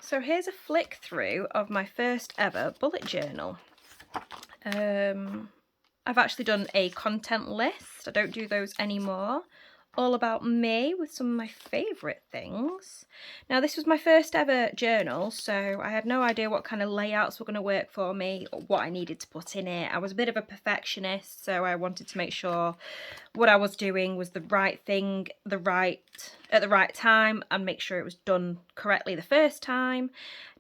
So here's a flick through of my first ever bullet journal. I've actually done a content list. I don't do those anymore. All about me with some of my favourite things. Now, this was my first ever journal, so I had no idea what kind of layouts were going to work for me or what I needed to put in it. I was a bit of a perfectionist, so I wanted to make sure what I was doing was the right thing, at the right time, and make sure it was done correctly the first time.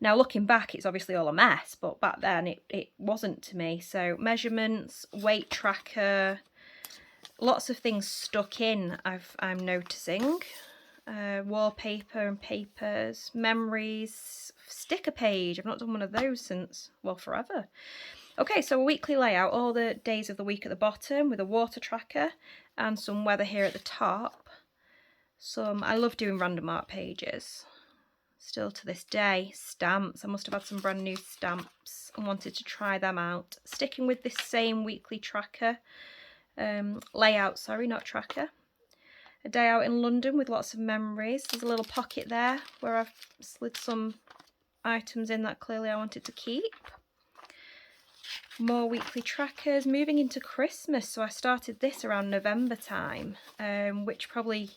Now, looking back, it's obviously all a mess, but back then it wasn't to me. So measurements, weight tracker, lots of things stuck in, I'm noticing. Wallpaper and papers, memories, sticker page. I've not done one of those since, well, forever. Okay, so a weekly layout, all the days of the week at the bottom with a water tracker and some weather here at the top. I love doing random art pages. Still to this day, stamps. I must have had some brand new stamps and wanted to try them out. Sticking with this same weekly tracker. Layout, sorry, not tracker. A day out in London with lots of memories. There's a little pocket there where I've slid some items in that clearly I wanted to keep. More weekly trackers. Moving into Christmas, so I started this around November time, which probably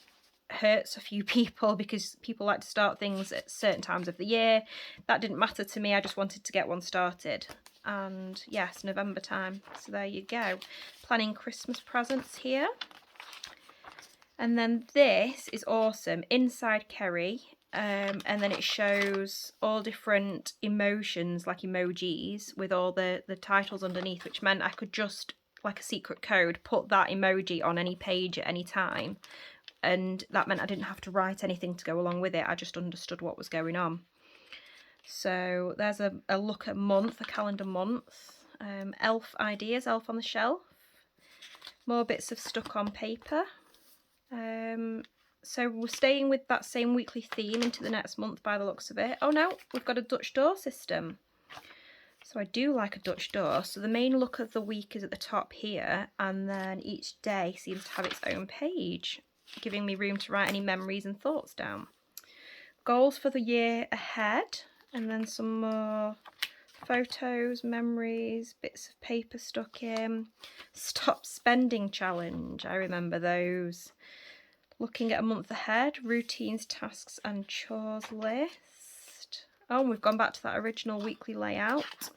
hurts a few people because people like to start things at certain times of the year. That didn't matter to me. I just wanted to get one started. And yes, November time. So there you go. Planning Christmas presents here. And then this is awesome. Inside Kerry. And then it shows all different emotions, like emojis, with all the titles underneath, which meant I could just, like a secret code, put that emoji on any page at any time. And that meant I didn't have to write anything to go along with it. I just understood what was going on. So there's a look at month, a calendar month. Elf ideas, elf on the shelf. More bits of stuck on paper. So we're staying with that same weekly theme into the next month by the looks of it. Oh no, we've got a Dutch door system. So I do like a Dutch door. So the main look of the week is at the top here, and then each day seems to have its own page, giving me room to write any memories and thoughts down. Goals for the year ahead, and then some more photos, memories, bits of paper stuck in. Stop spending challenge, I remember those. Looking at a month ahead, routines, tasks and chores list. Oh, we've gone back to that original weekly layout.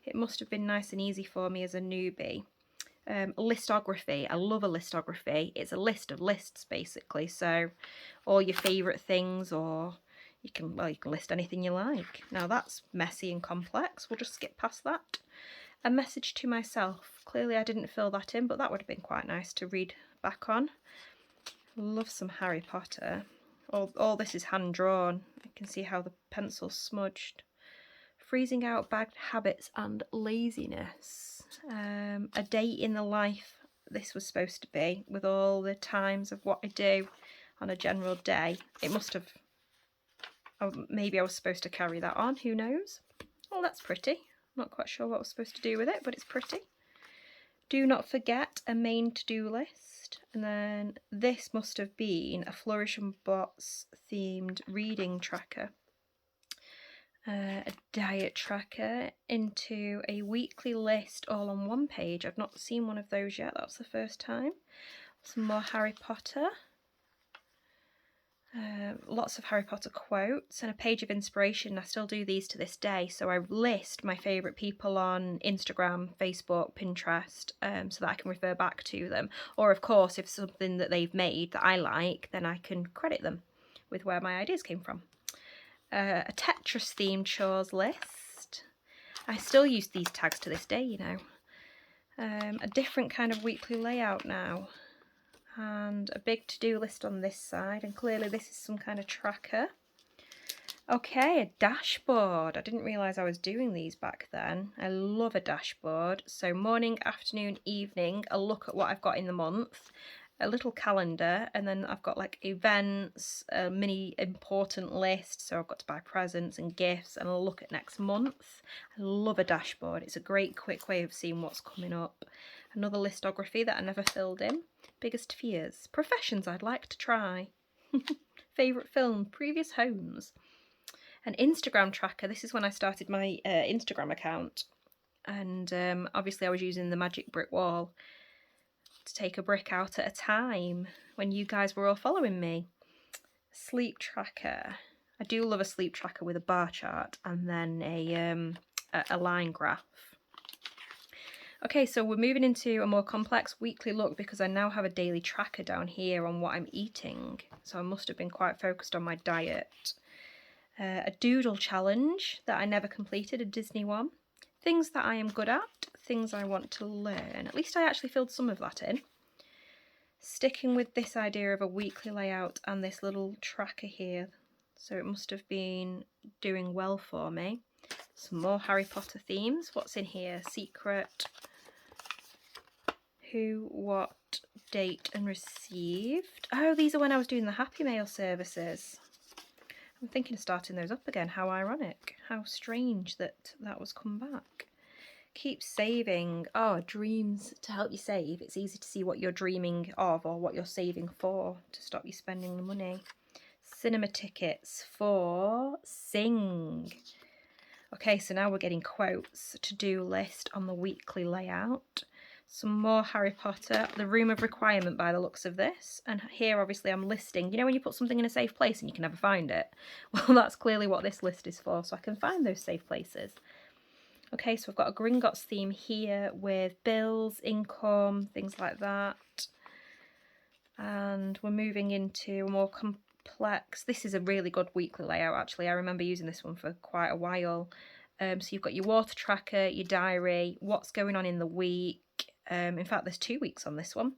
It must have been nice and easy for me as a newbie. Listography. I love a listography. It's a list of lists basically. So all your favourite things, or you can list anything you like. Now that's messy and complex. We'll just skip past that. A message to myself. Clearly I didn't fill that in, but that would have been quite nice to read back on. Love some Harry Potter. All this is hand drawn. You can see how the pencil's smudged. Freezing out bad habits and laziness. A day in the life this was supposed to be, with all the times of what I do on a general day. It must have, maybe I was supposed to carry that on, who knows. Oh, that's pretty. Not quite sure what I was supposed to do with it, but it's pretty. Do not forget, a main to-do list. And then this must have been a Flourish and Bots themed reading tracker. A diet tracker into a weekly list all on one page. I've not seen one of those yet. That's the first time. Some more Harry Potter. Lots of Harry Potter quotes and a page of inspiration. I still do these to this day. So I list my favourite people on Instagram, Facebook, Pinterest, so that I can refer back to them. Or of course, if something that they've made that I like, then I can credit them with where my ideas came from. A Tetris themed chores list. I still use these tags to this day, you know. A different kind of weekly layout now. And a big to-do list on this side, and clearly this is some kind of tracker. Okay, a dashboard. I didn't realise I was doing these back then. I love a dashboard. So morning, afternoon, evening, a look at what I've got in the month, a little calendar, and then I've got like events, a mini important list, so I've got to buy presents and gifts, and a look at next month. I love a dashboard. It's a great quick way of seeing what's coming up. Another listography that I never filled in. Biggest fears. Professions I'd like to try. Favourite film. Previous homes. An Instagram tracker. This is when I started my Instagram account, and obviously I was using the magic brick wall to take a brick out at a time when you guys were all following me. Sleep tracker. I do love a sleep tracker with a bar chart and then a line graph. Okay, so we're moving into a more complex weekly look because I now have a daily tracker down here on what I'm eating. So I must have been quite focused on my diet. A doodle challenge that I never completed, a Disney one. Things that I am good at, things I want to learn. At least I actually filled some of that in. Sticking with this idea of a weekly layout and this little tracker here. So it must have been doing well for me. Some more Harry Potter themes. What's in here? Secret. Who, what, date and received. Oh, these are when I was doing the Happy Mail services. I'm thinking of starting those up again. How ironic. How strange that that was come back. Keep saving. Oh, dreams to help you save. It's easy to see what you're dreaming of or what you're saving for to stop you spending the money. Cinema tickets for Sing. Okay, so now we're getting quotes. To-do list on the weekly layout. Some more Harry Potter. The room of requirement by the looks of this. And here, obviously, I'm listing. You know when you put something in a safe place and you can never find it? Well, that's clearly what this list is for, so I can find those safe places. Okay, so I've got a Gringotts theme here with bills, income, things like that. And we're moving into a more complex. This is a really good weekly layout, actually. I remember using this one for quite a while. So you've got your water tracker, your diary, what's going on in the week. In fact, there's 2 weeks on this one.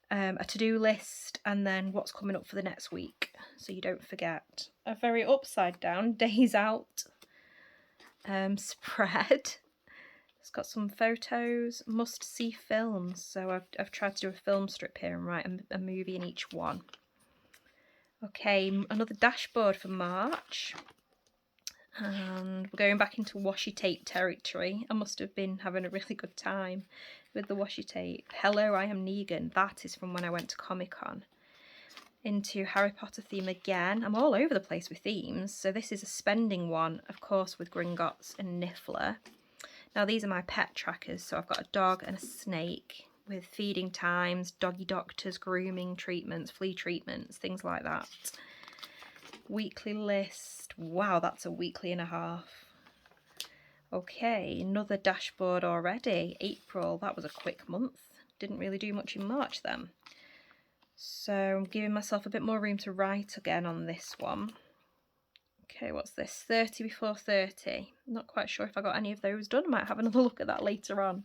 A to-do list, and then what's coming up for the next week, so you don't forget. A very upside down days out spread. It's got some photos, must-see films. So I've tried to do a film strip here and write a movie in each one. Okay, another dashboard for March. And we're going back into washi tape territory. I must have been having a really good time with the washi tape. Hello, I am Negan. That is from when I went to Comic-Con. Into Harry Potter theme again. I'm all over the place with themes. So this is a spending one, of course, with Gringotts and Niffler. Now these are my pet trackers. So I've got a dog and a snake with feeding times, doggy doctors, grooming treatments, flea treatments, things like that. Weekly list. Wow, that's a weekly and a half. Okay, another dashboard already. April, that was a quick month. Didn't really do much in March then. So I'm giving myself a bit more room to write again on this one. Okay, what's this? 30 before 30. Not quite sure if I got any of those done. I might have another look at that later on.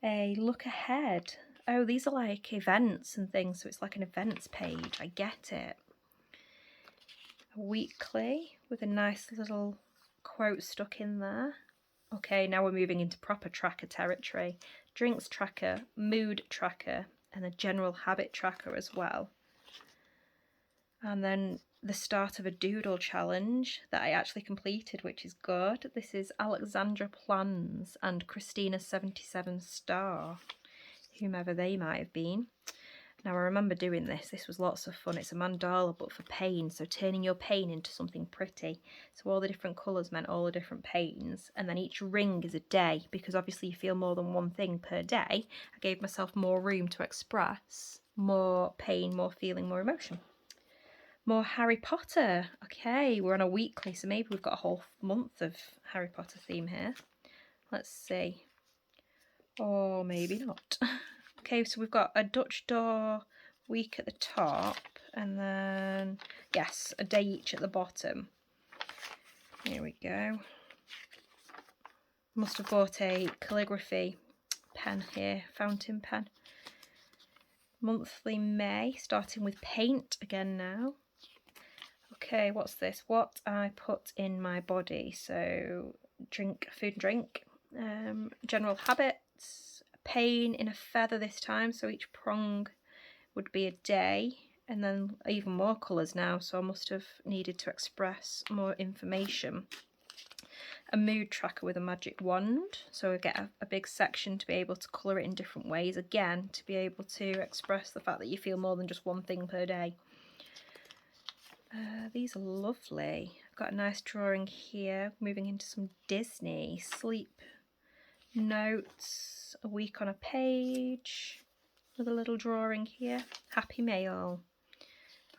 A look ahead. Oh, these are like events and things, so it's like an events page. I get it. A weekly with a nice little quote stuck in there. Okay, now we're moving into proper tracker territory. Drinks tracker, mood tracker, and a general habit tracker as well. And then the start of a doodle challenge that I actually completed, which is good. This is Alexandra Plans and Christina 77 Star, whomever they might have been. Now I remember doing this. This was lots of fun. It's a mandala but for pain, so turning your pain into something pretty. So all the different colours meant all the different pains, and then each ring is a day, because obviously you feel more than one thing per day. I gave myself more room to express more pain, more feeling, more emotion. More Harry Potter. Okay, we're on a weekly, so maybe we've got a whole month of Harry Potter theme here. Let's see. Or maybe not. Okay, so we've got a Dutch door week at the top, and then, yes, a day each at the bottom. Here we go. Must have bought a calligraphy pen here, fountain pen. Monthly May, starting with paint again now. Okay, what's this? What I put in my body. So drink, food and drink, general habits, pain in a feather this time, so each prong would be a day, and then even more colours now, so I must have needed to express more information. A mood tracker with a magic wand, so I get a big section to be able to colour it in different ways, again to be able to express the fact that you feel more than just one thing per day. These are lovely. got a nice drawing here, moving into some Disney. Sleep notes, a week on a page, another little drawing here. Happy Mail.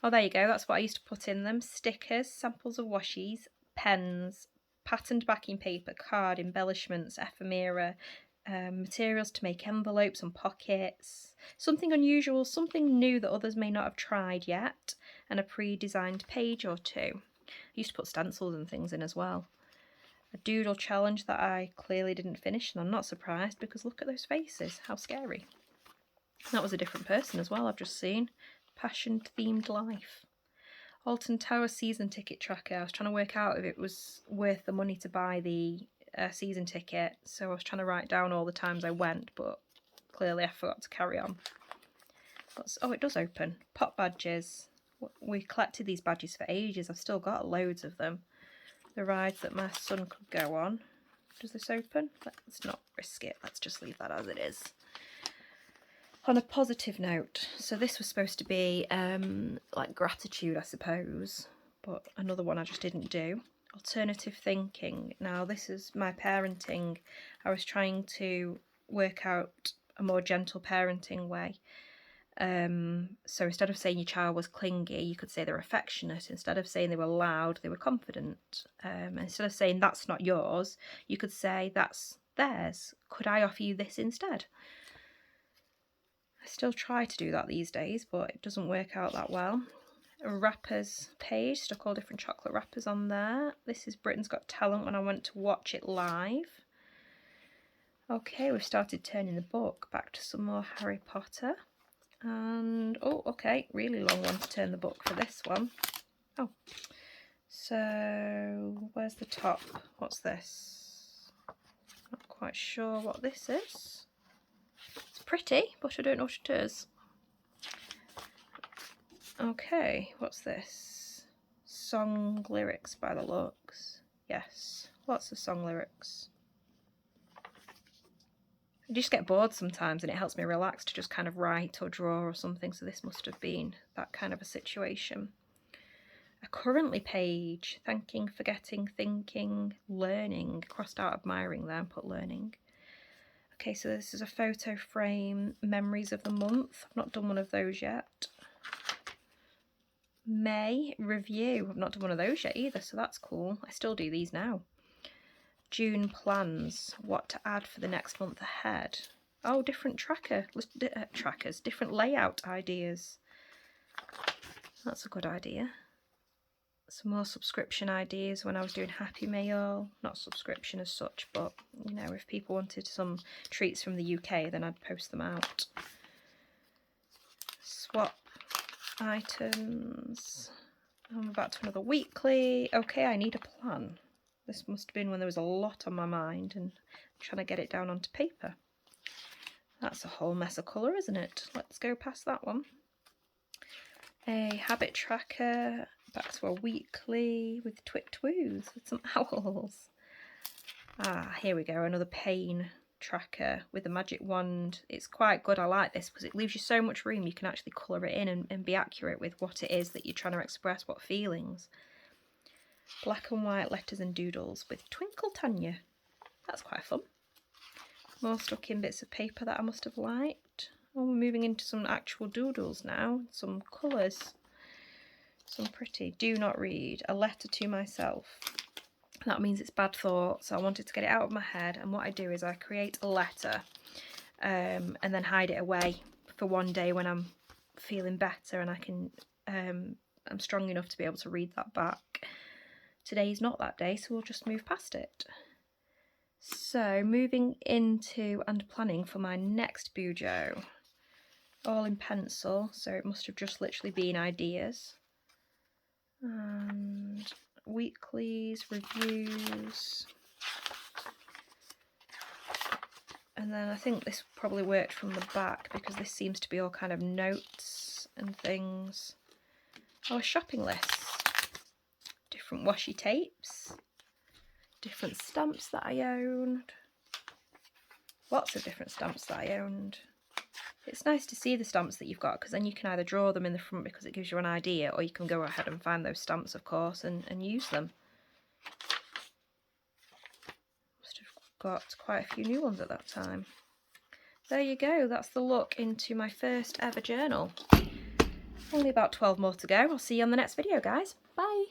Oh, there you go, that's what I used to put in them. Stickers, samples of washies, pens, patterned backing paper, card, embellishments, ephemera, materials to make envelopes and pockets, something unusual, something new that others may not have tried yet, and a pre-designed page or two. I used to put stencils and things in as well. A doodle challenge that I clearly didn't finish, and I'm not surprised because look at those faces, how scary. That was a different person as well, I've just seen. Passion themed life. Alton Tower season ticket tracker. I was trying to work out if it was worth the money to buy the season ticket, so I was trying to write down all the times I went, but clearly I forgot to carry on. Oh, it does open. Pop badges. We collected these badges for ages. I've still got loads of them. The rides that my son could go on. Does this open? Let's not risk it. Let's just leave that as it is. On a positive note, so this was supposed to be like gratitude, I suppose, but another one I just didn't do. Alternative thinking. Now this is my parenting. I was trying to work out a more gentle parenting way. So instead of saying your child was clingy, you could say they're affectionate. Instead of saying they were loud, they were confident. Instead of saying that's not yours, you could say that's theirs. Could I offer you this instead? I still try to do that these days, but it doesn't work out that well. A wrappers page, stuck all different chocolate wrappers on there. This is Britain's Got Talent when I went to watch it live. Okay, we've started turning the book back to some more Harry Potter. And, oh, okay, really long one to turn the book for this one. Oh, so where's the top? What's this? Not quite sure what this is. It's pretty, but I don't know what it is. Okay, what's this? Song lyrics by the looks. Yes, lots of song lyrics. I just get bored sometimes and it helps me relax to just kind of write or draw or something, so this must have been that kind of a situation. A currently page, thanking, forgetting, thinking, learning, crossed out admiring there and put learning. Okay, so this is a photo frame, memories of the month. I've not done one of those yet. May, review. I've not done one of those yet either, so that's cool. I still do these now. June, plans. What to add for the next month ahead. Oh, different trackers, different layout ideas. That's a good idea. Some more subscription ideas when I was doing Happy Mail. Not subscription as such, but you know, if people wanted some treats from the UK, then I'd post them out. Swap items. I'm back to another weekly. Okay, I need a plan. This must have been when there was a lot on my mind and trying to get it down onto paper. That's a whole mess of colour, isn't it? Let's go past that one. A habit tracker. Back to a weekly with twit-twoos with some owls. Ah, here we go, another pain tracker with the magic wand. It's quite good, I like this because it leaves you so much room. You can actually colour it in and be accurate with what it is that you're trying to express, what feelings. Black and white letters and doodles with Twinkle Tanya. That's quite fun. More stuck in bits of paper that I must have liked. Oh, we're moving into some actual doodles now, some colours. Some pretty. Do not read. A letter to myself. That means it's bad thoughts, so I wanted to get it out of my head, and what I do is I create a letter and then hide it away for one day when I'm feeling better and I can I'm strong enough to be able to read that back. Today's not that day, so we'll just move past it. So moving into and planning for my next bujo. All in pencil, so it must have just literally been ideas. And weeklies, reviews, and then I think this probably worked from the back because this seems to be all kind of notes and things. Oh, a shopping list, different washi tapes, different stamps that I owned, lots of different stamps that I owned. It's nice to see the stamps that you've got because then you can either draw them in the front because it gives you an idea, or you can go ahead and find those stamps, of course, and use them. got quite a few new ones at that time. There you go, that's the look into my first ever journal. Only about 12 more to go. I'll see you on the next video, guys. Bye!